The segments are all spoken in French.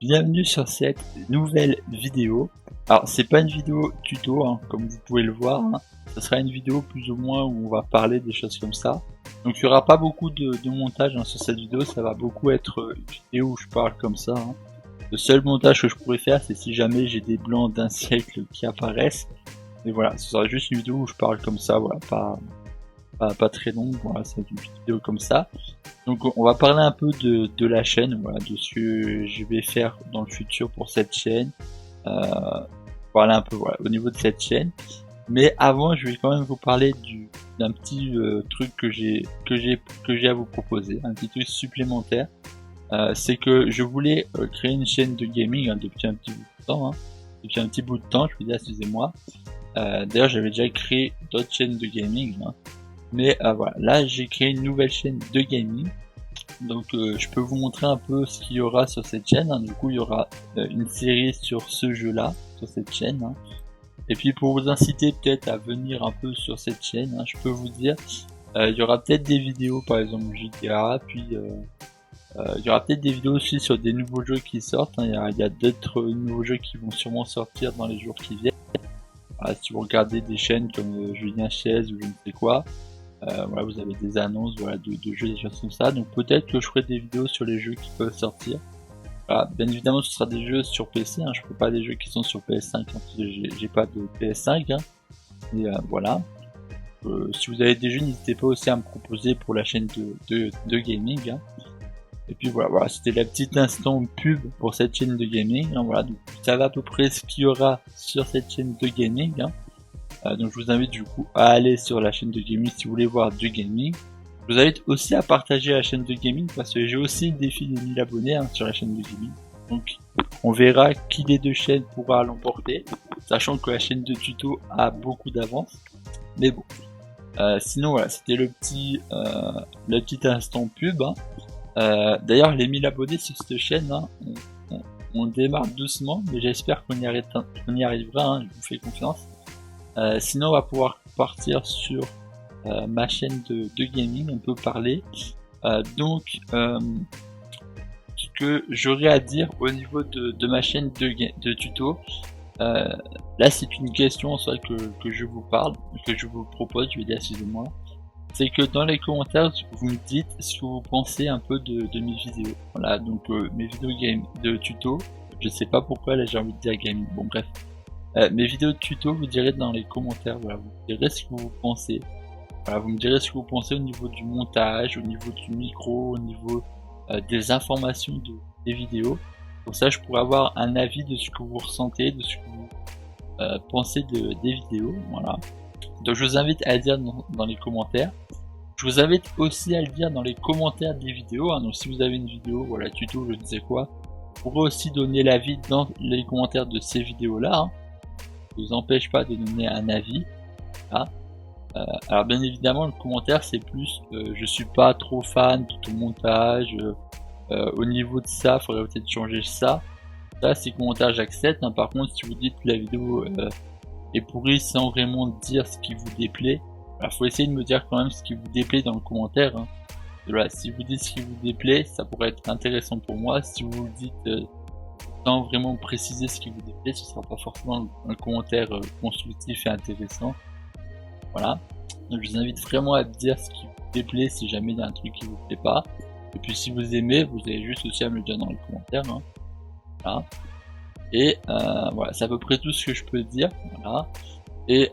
Bienvenue sur cette nouvelle vidéo. Alors c'est pas une vidéo tuto hein, comme vous pouvez le voir, hein. Ce sera une vidéo plus ou moins où on va parler des choses comme ça. Donc il n'y aura pas beaucoup de montage hein, sur cette vidéo, ça va beaucoup être une vidéo où je parle comme ça. Hein. Le seul montage que je pourrais faire c'est si jamais j'ai des blancs d'un siècle qui apparaissent. Mais voilà, ce sera juste une vidéo où je parle comme ça, voilà, pas très longue, voilà, c'est une vidéo comme ça. Donc on va parler un peu de la chaîne, voilà, de ce que je vais faire dans le futur pour cette chaîne. Parler un peu voilà, au niveau de cette chaîne. Mais avant, je vais quand même vous parler d'un petit truc que j'ai à vous proposer, un petit truc supplémentaire. C'est que je voulais créer une chaîne de gaming hein, depuis un petit bout de temps. Hein. Depuis un petit bout de temps, je veux dire, excusez-moi. D'ailleurs, j'avais déjà créé d'autres chaînes de gaming. Hein. Mais voilà, là j'ai créé une nouvelle chaîne de gaming. Donc je peux vous montrer un peu ce qu'il y aura sur cette chaîne. Hein. Du coup il y aura une série sur ce jeu là, sur cette chaîne. Hein. Et puis pour vous inciter peut-être à venir un peu sur cette chaîne, hein, je peux vous dire, il y aura peut-être des vidéos par exemple GTA, puis il y aura peut-être des vidéos aussi sur des nouveaux jeux qui sortent. Hein. Il y a d'autres nouveaux jeux qui vont sûrement sortir dans les jours qui viennent. Voilà, si vous regardez des chaînes comme Julien Chaise ou je ne sais quoi, voilà, vous avez des annonces voilà, de jeux, des choses comme ça. Donc peut-être que je ferai des vidéos sur les jeux qui peuvent sortir. Voilà, bien évidemment, ce sera des jeux sur PC. Hein, je ferai pas des jeux qui sont sur PS5. Hein, j'ai pas de PS5. Hein, et voilà. Si vous avez des jeux, n'hésitez pas aussi à me proposer pour la chaîne de gaming. Hein. Et puis voilà, c'était la petite instant pub pour cette chaîne de gaming. Hein, voilà, donc vous savez à peu près ce qu'il y aura sur cette chaîne de gaming. Hein. Donc je vous invite du coup à aller sur la chaîne de gaming si vous voulez voir du gaming. Je vous invite aussi à partager la chaîne de gaming parce que j'ai aussi le défi des 1000 abonnés hein, sur la chaîne de gaming. Donc on verra qui des deux chaînes pourra l'emporter, sachant que la chaîne de tuto a beaucoup d'avance. Mais bon, sinon voilà, c'était le petit instant pub. Hein. D'ailleurs les 1000 abonnés sur cette chaîne, hein, on démarre doucement, mais j'espère qu'on y arrivera, hein, je vous fais confiance. Sinon on va pouvoir partir sur ma chaîne de gaming, on peut parler. Donc ce que j'aurais à dire au niveau de ma chaîne de tuto, là c'est une question soit que je vous parle, que je vous propose, je vais dire excusez-moi. C'est que dans les commentaires vous me dites ce que vous pensez un peu de mes vidéos. Voilà, donc mes vidéos game de tuto, je sais pas pourquoi là j'ai envie de dire gaming, bon bref. Mes vidéos de tuto, vous direz dans les commentaires, voilà, vous direz ce que vous pensez. Voilà, vous me direz ce que vous pensez au niveau du montage, au niveau du micro, au niveau des informations des vidéos. Pour ça, je pourrais avoir un avis de ce que vous ressentez, de ce que vous pensez des vidéos. Voilà. Donc je vous invite à le dire dans les commentaires. Je vous invite aussi à le dire dans les commentaires des vidéos. Hein. Donc si vous avez une vidéo, voilà, tuto, je ne sais quoi, vous pourrez aussi donner l'avis dans les commentaires de ces vidéos-là. Hein. Ça ne vous empêche pas de donner un avis. Hein. Alors bien évidemment le commentaire c'est plus je suis pas trop fan de ton montage, au niveau de ça faudrait peut-être changer ça. Ça c'est commentaire j'accepte, hein. Par contre si vous dites que la vidéo est pourrie sans vraiment dire ce qui vous déplaît, alors faut essayer de me dire quand même ce qui vous déplaît dans le commentaire. Hein. Voilà, si vous dites ce qui vous déplaît ça pourrait être intéressant pour moi. Si vous le dites sans vraiment préciser ce qui vous déplaît, ce sera pas forcément un commentaire constructif et intéressant. Voilà, donc je vous invite vraiment à dire ce qui vous déplaît si jamais il y a un truc qui vous plaît pas. Et puis si vous aimez, vous avez juste aussi à me le dire dans les commentaires. Hein. Voilà. Et voilà, c'est à peu près tout ce que je peux dire. Voilà. Et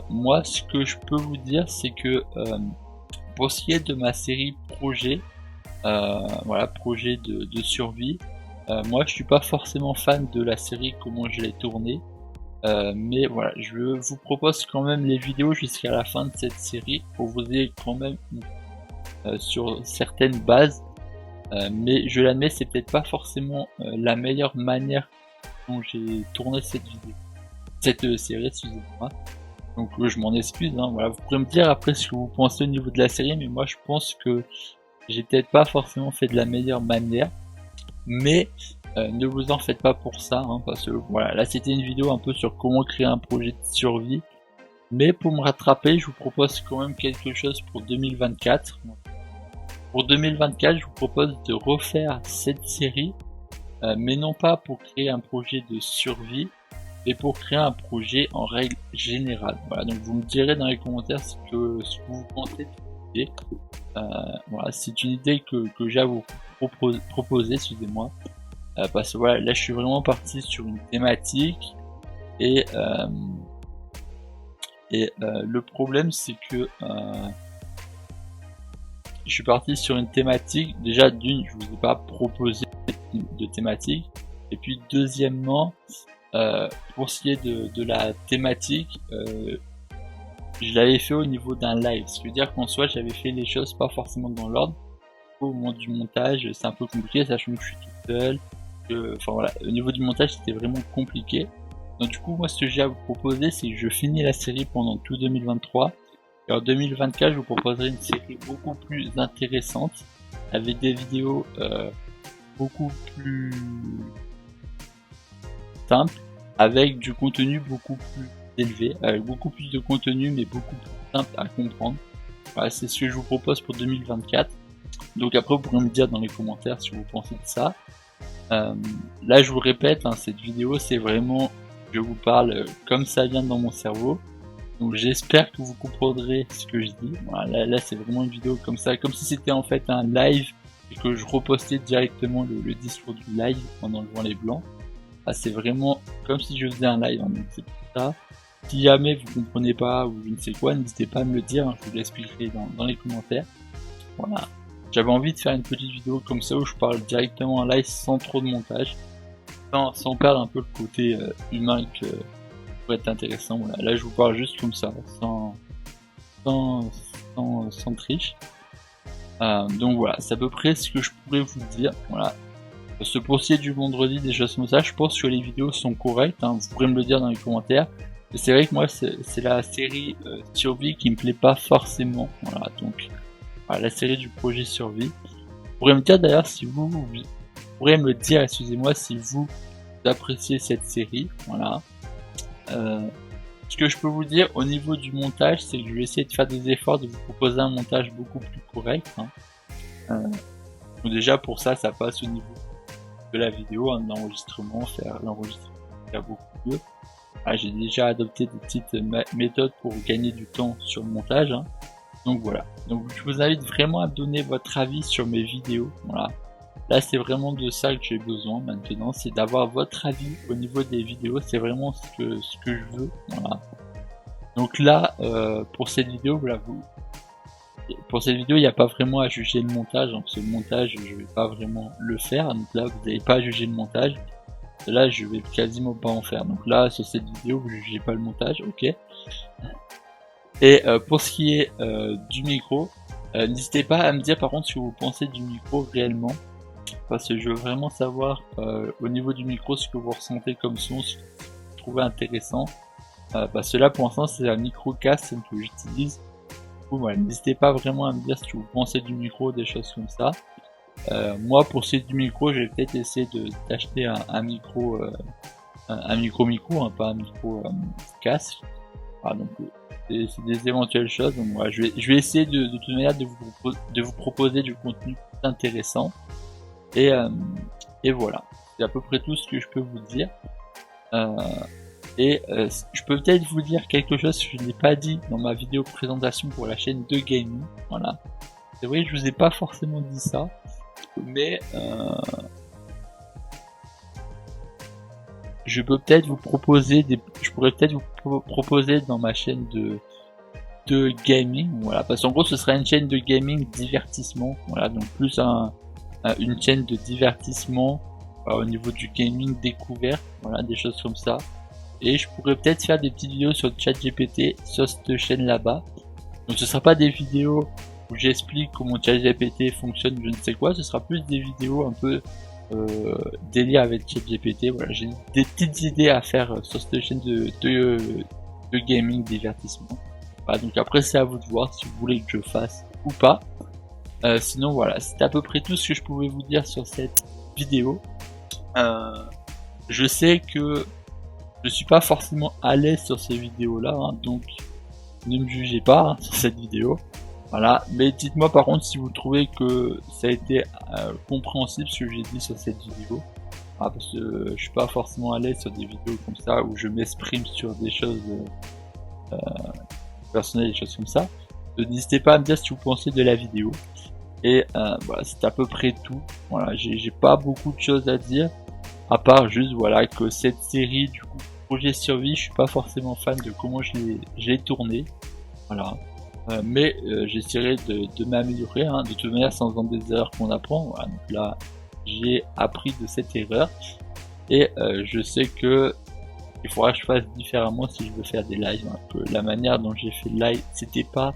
moi, ce que je peux vous dire, c'est que pour ce qui est de ma série projet, voilà, projet de survie, moi je suis pas forcément fan de la série, comment je l'ai tournée. Mais voilà, je vous propose quand même les vidéos jusqu'à la fin de cette série pour vous aider quand même sur certaines bases. Mais je l'admets, c'est peut-être pas forcément la meilleure manière dont j'ai tourné cette vidéo, cette série, excusez-moi. Donc je m'en excuse. Hein, voilà, vous pourrez me dire après ce que vous pensez au niveau de la série, mais moi je pense que j'ai peut-être pas forcément fait de la meilleure manière. Mais ne vous en faites pas pour ça, hein, parce que voilà, là c'était une vidéo un peu sur comment créer un projet de survie. Mais pour me rattraper, je vous propose quand même quelque chose pour 2024. Pour 2024, je vous propose de refaire cette série, mais non pas pour créer un projet de survie, mais pour créer un projet en règle générale. Voilà, donc vous me direz dans les commentaires ce que vous pensez de cette idée. Voilà, c'est une idée que j'ai à vous proposer, excusez-moi. Parce que voilà, là je suis vraiment parti sur une thématique et le problème c'est que je suis parti sur une thématique. Déjà d'une, je vous ai pas proposé de thématique, et puis deuxièmement, pour ce qui est de la thématique, je l'avais fait au niveau d'un live, ce qui veut dire qu'en soi j'avais fait les choses pas forcément dans l'ordre. Au moment du montage c'est un peu compliqué, sachant que je suis tout seul, enfin voilà, au niveau du montage c'était vraiment compliqué. Donc du coup moi ce que j'ai à vous proposer, c'est que je finis la série pendant tout 2023, et en 2024 je vous proposerai une série beaucoup plus intéressante, avec des vidéos beaucoup plus simples, avec du contenu beaucoup plus élevé, avec beaucoup plus de contenu mais beaucoup plus simple à comprendre. Voilà, c'est ce que je vous propose pour 2024. Donc après vous pourrez me dire dans les commentaires si vous pensez de ça. Là je vous répète, hein, cette vidéo c'est vraiment, je vous parle comme ça vient dans mon cerveau. Donc j'espère que vous comprendrez ce que je dis. Voilà, là c'est vraiment une vidéo comme ça, comme si c'était en fait un live et que je repostais directement le discours du live en enlevant les blancs. Ah, c'est vraiment comme si je faisais un live, hein, donc c'est pour ça. Si jamais vous comprenez pas ou je ne sais quoi, n'hésitez pas à me le dire, hein, je vous l'expliquerai dans les commentaires. Voilà. J'avais envie de faire une petite vidéo comme ça où je parle directement en live sans trop de montage, sans perdre un peu le côté humain que pourrait être intéressant. Voilà. Là je vous parle juste comme ça, sans triche. Donc voilà, c'est à peu près ce que je pourrais vous dire. Voilà. Ce pour ce qui est du vendredi, des choses comme ça, je pense que les vidéos sont correctes, hein, vous pourrez me le dire dans les commentaires. Et c'est vrai que moi c'est la série survie qui me plaît pas forcément. Voilà, donc voilà, la série du projet survie. Vous pourrez me dire d'ailleurs si vous pourrez me dire, excusez-moi, si vous appréciez cette série. Voilà. Ce que je peux vous dire au niveau du montage, c'est que je vais essayer de faire des efforts de vous proposer un montage beaucoup plus correct. Hein. Donc déjà pour ça passe au niveau de la vidéo, hein, l'enregistrement, faire l'enregistrement beaucoup mieux. J'ai déjà adopté des petites méthodes pour gagner du temps sur le montage. Hein. Donc voilà. Donc je vous invite vraiment à donner votre avis sur mes vidéos. Voilà. Là c'est vraiment de ça que j'ai besoin maintenant, c'est d'avoir votre avis au niveau des vidéos. C'est vraiment ce que je veux. Voilà. Donc là pour cette vidéo, voilà, pour cette vidéo il n'y a pas vraiment à juger le montage, hein, parce que le montage je vais pas vraiment le faire. Donc là vous n'avez pas à juger le montage. Là je vais quasiment pas en faire. Donc là sur cette vidéo vous jugez pas le montage, ok. Et pour ce qui est du micro, n'hésitez pas à me dire par contre ce que vous pensez du micro réellement, parce que je veux vraiment savoir au niveau du micro ce que vous ressentez comme son, ce que vous trouvez intéressant, parce que là pour l'instant c'est un micro casque que j'utilise. Voilà, n'hésitez pas vraiment à me dire ce que vous pensez du micro, des choses comme ça. Moi pour ce qui est du micro, je vais peut-être essayer d'acheter un micro, un micro, hein, pas un micro casque. Voilà, donc c'est des éventuelles choses. Donc voilà, je vais essayer de toute manière de vous proposer du contenu plus intéressant. Et voilà, c'est à peu près tout ce que je peux vous dire. Je peux peut-être vous dire quelque chose que je n'ai pas dit dans ma vidéo présentation pour la chaîne de gaming. Voilà, c'est vrai que je vous ai pas forcément dit ça, mais je peux peut-être vous proposer je pourrais peut-être vous proposer dans ma chaîne de gaming, voilà, parce qu'en gros ce sera une chaîne de gaming divertissement, voilà, donc plus une chaîne de divertissement au niveau du gaming découvert, voilà, des choses comme ça. Et je pourrais peut-être faire des petites vidéos sur ChatGPT sur cette chaîne là-bas. Donc ce sera pas des vidéos où j'explique comment ChatGPT fonctionne, je ne sais quoi, ce sera plus des vidéos un peu délire avec ChatGPT. Voilà, j'ai des petites idées à faire sur cette chaîne de gaming divertissement. Voilà, donc après c'est à vous de voir si vous voulez que je fasse ou pas. Sinon voilà, c'est à peu près tout ce que je pouvais vous dire sur cette vidéo. Je sais que je suis pas forcément à l'aise sur ces vidéos là, hein, donc ne me jugez pas sur cette vidéo. Voilà, mais dites-moi par contre si vous trouvez que ça a été compréhensible ce que j'ai dit sur cette vidéo. parce que je suis pas forcément à l'aise sur des vidéos comme ça où je m'exprime sur des choses personnelles, des choses comme ça. N'hésitez pas à me dire ce que vous pensez de la vidéo. Et voilà, c'est à peu près tout. Voilà, j'ai pas beaucoup de choses à dire, à part juste voilà que cette série du coup Projet Survie, je suis pas forcément fan de comment je l'ai tourné. Voilà. Mais j'essaierai de m'améliorer, hein. De toute manière, c'est en faisant des erreurs qu'on apprend. Voilà. Donc là, j'ai appris de cette erreur et je sais que il faudra que je fasse différemment si je veux faire des lives. Hein. Que la manière dont j'ai fait le live, c'était pas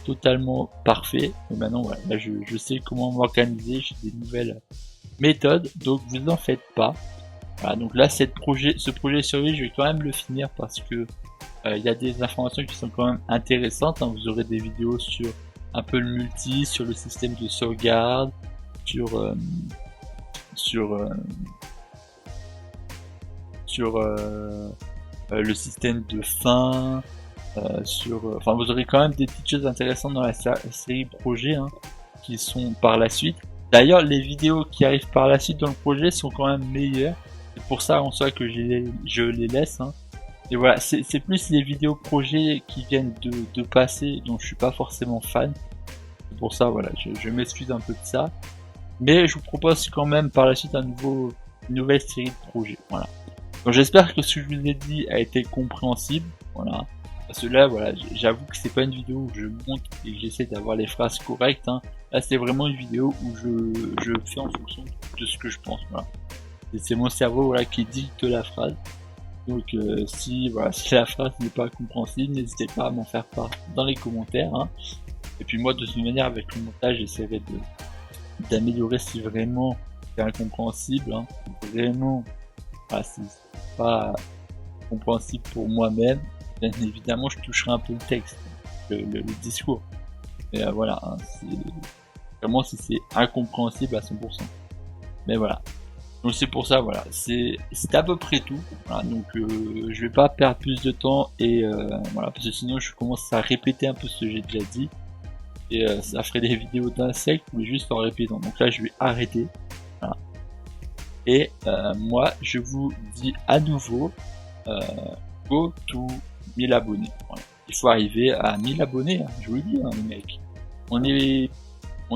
totalement parfait. Mais maintenant, voilà, là, je sais comment m'organiser. J'ai des nouvelles méthodes, donc vous en faites pas. Voilà, donc là, ce projet survie, je vais quand même le finir parce que il y a des informations qui sont quand même intéressantes. Hein. Vous aurez des vidéos sur un peu le multi, sur le système de sauvegarde, sur le système de fin, enfin vous aurez quand même des petites choses intéressantes dans la série projet, hein, qui sont par la suite. D'ailleurs, les vidéos qui arrivent par la suite dans le projet sont quand même meilleures. C'est pour ça en soi que je les laisse. Hein. Et voilà, c'est plus les vidéos projets qui viennent de passer, dont je suis pas forcément fan. C'est pour ça, voilà, je m'excuse un peu de ça. Mais je vous propose quand même par la suite une nouvelle série de projets. Voilà. Donc j'espère que ce que je vous ai dit a été compréhensible. Voilà. Parce que là, voilà, j'avoue que c'est pas une vidéo où je monte et que j'essaie d'avoir les phrases correctes. Hein. Là, c'est vraiment une vidéo où je fais en fonction de ce que je pense. Voilà. Et c'est mon cerveau, voilà, qui dicte la phrase. Donc si la phrase n'est pas compréhensible, n'hésitez pas à m'en faire part dans les commentaires. Hein. Et puis moi, de toute manière, avec le montage, j'essaierai d'améliorer si vraiment c'est incompréhensible. Hein. Vraiment, voilà, si c'est pas compréhensible pour moi-même, bien évidemment, je toucherai un peu le texte, le discours. Mais voilà, hein, vraiment si c'est incompréhensible à 100%. Mais voilà. Donc c'est pour ça, voilà, c'est à peu près tout. Voilà, donc je vais pas perdre plus de temps et voilà, parce que sinon je commence à répéter un peu ce que j'ai déjà dit et ça ferait des vidéos d'insectes mais juste en répétant. Donc là je vais arrêter. Voilà. Et moi je vous dis à nouveau go to 1000 abonnés. Voilà. Il faut arriver à 1000 abonnés, hein, je vous le dis, hein, les mecs. On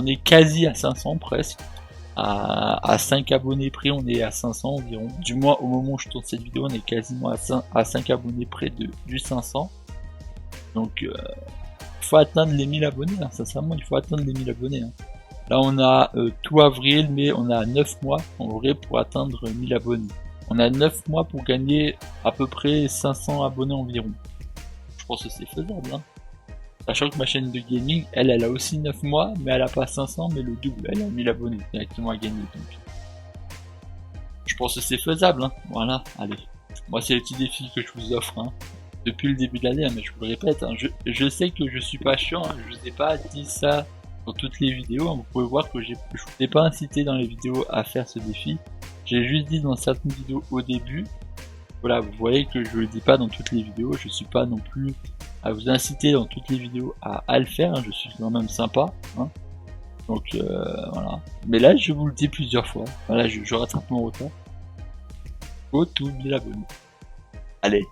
est quasi à 500 presque. À 5 abonnés près, on est à 500 environ. Du moins, au moment où je tourne cette vidéo, on est quasiment à 5 abonnés près du 500. Donc, il faut atteindre les 1000 abonnés. Hein. Sincèrement, il faut atteindre les 1000 abonnés. Hein. Là, on a tout avril, mais on a 9 mois en vrai pour atteindre 1000 abonnés. On a 9 mois pour gagner à peu près 500 abonnés environ. Je pense que c'est faisable. Hein. Sachant que ma chaîne de gaming, elle a aussi 9 mois, mais elle a pas 500, mais le double, elle a 1000 abonnés directement à gagner. Donc, je pense que c'est faisable, hein. Voilà, allez. Moi, c'est le petit défi que je vous offre, hein. Depuis le début de l'année, hein, mais je vous le répète, hein. Je sais que je suis pas chiant, hein. Je vous ai pas dit ça dans toutes les vidéos, hein. Vous pouvez voir que je vous ai pas incité dans les vidéos à faire ce défi. J'ai juste dit dans certaines vidéos au début. Voilà, vous voyez que je le dis pas dans toutes les vidéos, je suis pas non plus à vous inciter dans toutes les vidéos à le faire, hein, je suis quand même sympa, hein. Donc voilà. Mais là, je vous le dis plusieurs fois, voilà, je rattrape mon retard. Go to 1000 abonnés. Allez,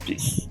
peace.